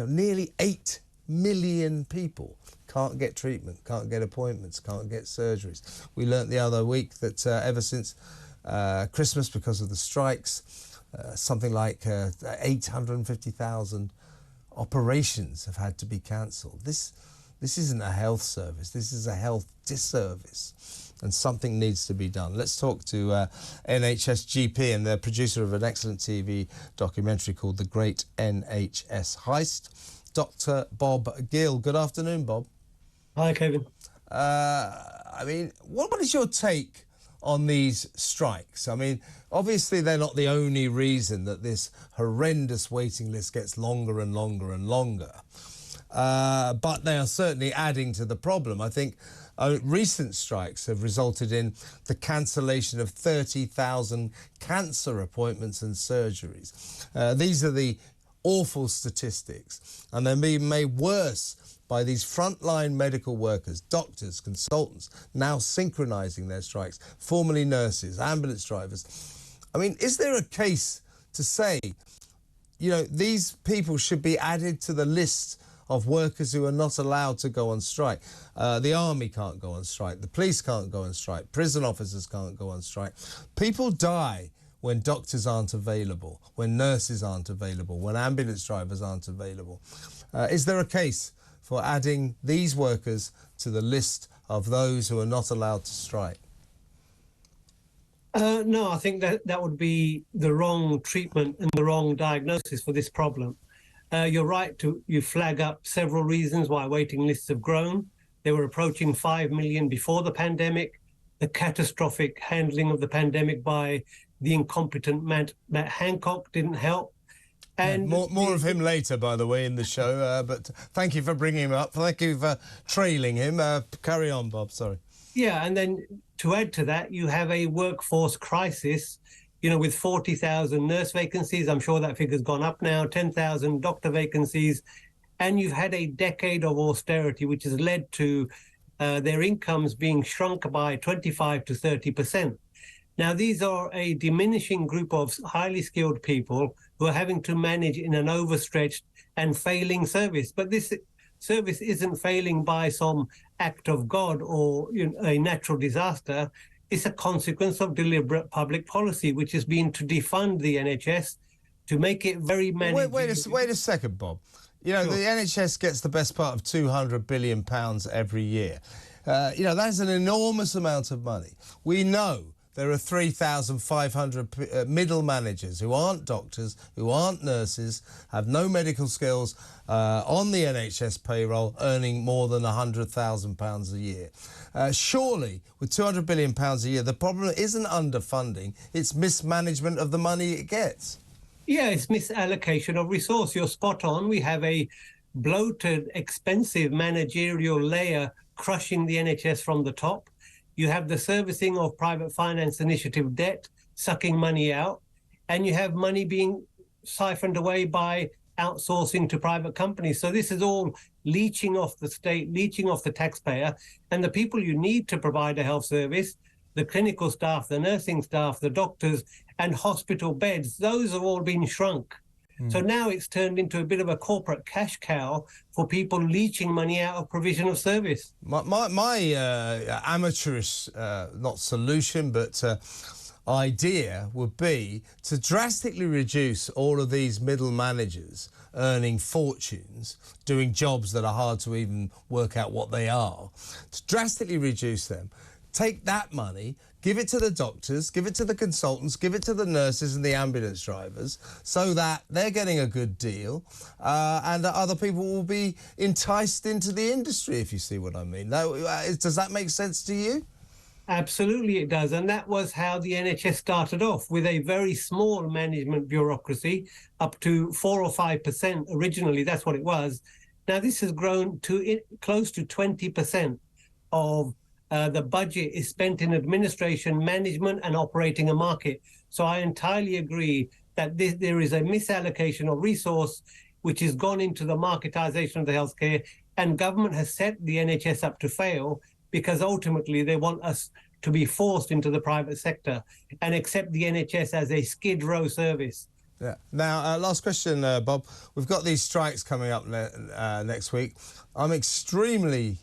nearly 8 million people can't get treatment, can't get appointments, can't get surgeries. We learnt the other week that ever since Christmas, because of the strikes, something like 850,000 operations have had to be cancelled. This isn't a health service, this is a health disservice, and something needs to be done. Let's talk to NHS GP and the producer of an excellent TV documentary called The Great NHS Heist, Dr. Bob Gill. Good afternoon, Bob. Hi, Kevin. I mean, what is your take on these strikes? I mean, obviously they're not the only reason that this horrendous waiting list gets longer and longer and longer, but they are certainly adding to the problem. I think recent strikes have resulted in the cancellation of 30,000 cancer appointments and surgeries. These are the awful statistics, and they're being made worse by these frontline medical workers, doctors, consultants, now synchronising their strikes, formerly nurses, ambulance drivers. I mean, is there a case to say, these people should be added to the list of workers who are not allowed to go on strike? The army can't go on strike, the police can't go on strike, prison officers can't go on strike. People die when doctors aren't available, when nurses aren't available, when ambulance drivers aren't available. Is there a case for adding these workers to the list of those who are not allowed to strike? No, I think that would be the wrong treatment and the wrong diagnosis for this problem. You're right you flag up several reasons why waiting lists have grown. They were approaching 5 million before the pandemic. The catastrophic handling of the pandemic by the incompetent Matt Hancock didn't help. And more of him later, by the way, in the show. But thank you for bringing him up. Thank you for trailing him. Carry on, Bob. Sorry. Yeah, and then to add to that, you have a workforce crisis, with 40,000 nurse vacancies. I'm sure that figure's gone up now, 10,000 doctor vacancies. And you've had a decade of austerity, which has led to their incomes being shrunk by 25 to 30%. Now, these are a diminishing group of highly skilled people who are having to manage in an overstretched and failing service. But this service isn't failing by some act of God or a natural disaster. It's a consequence of deliberate public policy, which has been to defund the NHS, to make it very managerial. Wait a second, Bob. Sure. The NHS gets the best part of £200 billion every year. That's an enormous amount of money. We know there are 3,500 middle managers who aren't doctors, who aren't nurses, have no medical skills, on the NHS payroll, earning more than £100,000 a year. Surely, with £200 billion a year, the problem isn't underfunding, it's mismanagement of the money it gets. Yeah, it's misallocation of resource. You're spot on. We have a bloated, expensive managerial layer crushing the NHS from the top. You have the servicing of private finance initiative debt, sucking money out, and you have money being siphoned away by outsourcing to private companies. So this is all leeching off the state, leeching off the taxpayer, and the people you need to provide a health service, the clinical staff, the nursing staff, the doctors, and hospital beds, those have all been shrunk. So now it's turned into a bit of a corporate cash cow for people leeching money out of provision of service. My amateurish, not solution, but idea would be to drastically reduce all of these middle managers earning fortunes, doing jobs that are hard to even work out what they are, to drastically reduce them. Take that money, give it to the doctors, give it to the consultants, give it to the nurses and the ambulance drivers, so that they're getting a good deal, and that other people will be enticed into the industry, if you see what I mean. Does that make sense to you? Absolutely it does, and that was how the NHS started off, with a very small management bureaucracy, up to 4 or 5% originally, that's what it was. Now this has grown to close to 20% of the budget is spent in administration, management, and operating a market. So I entirely agree that there is a misallocation of resource which has gone into the marketisation of the healthcare, and government has set the NHS up to fail because ultimately they want us to be forced into the private sector and accept the NHS as a skid row service. Yeah. Now, last question, Bob. We've got these strikes coming up next week. I'm extremely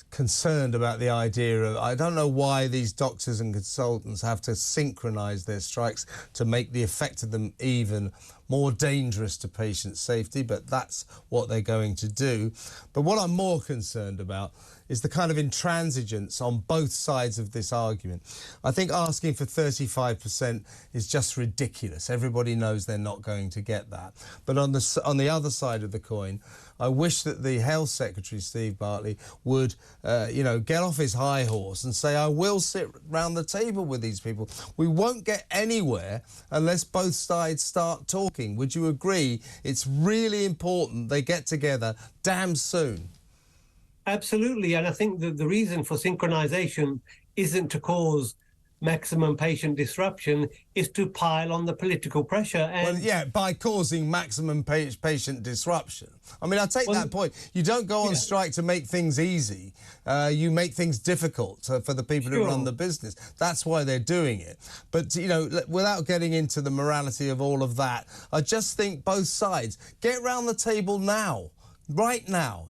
concerned about the idea of, I don't know why these doctors and consultants have to synchronise their strikes to make the effect of them even more dangerous to patient safety, but that's what they're going to do. But what I'm more concerned about is the kind of intransigence on both sides of this argument. I think asking for 35% is just ridiculous. Everybody knows they're not going to get that. But on the other side of the coin, I wish that the Health Secretary, Steve Bartley, would, get off his high horse and say, I will sit round the table with these people. We won't get anywhere unless both sides start talking. Would you agree? It's really important they get together damn soon. Absolutely. And I think that the reason for synchronization isn't to cause maximum patient disruption, is to pile on the political pressure. And well, yeah, by causing maximum patient disruption. I mean, I take that point. You don't go on strike to make things easy. You make things difficult for the people who run the business. That's why they're doing it. But, without getting into the morality of all of that, I just think both sides, get round the table now. Right now,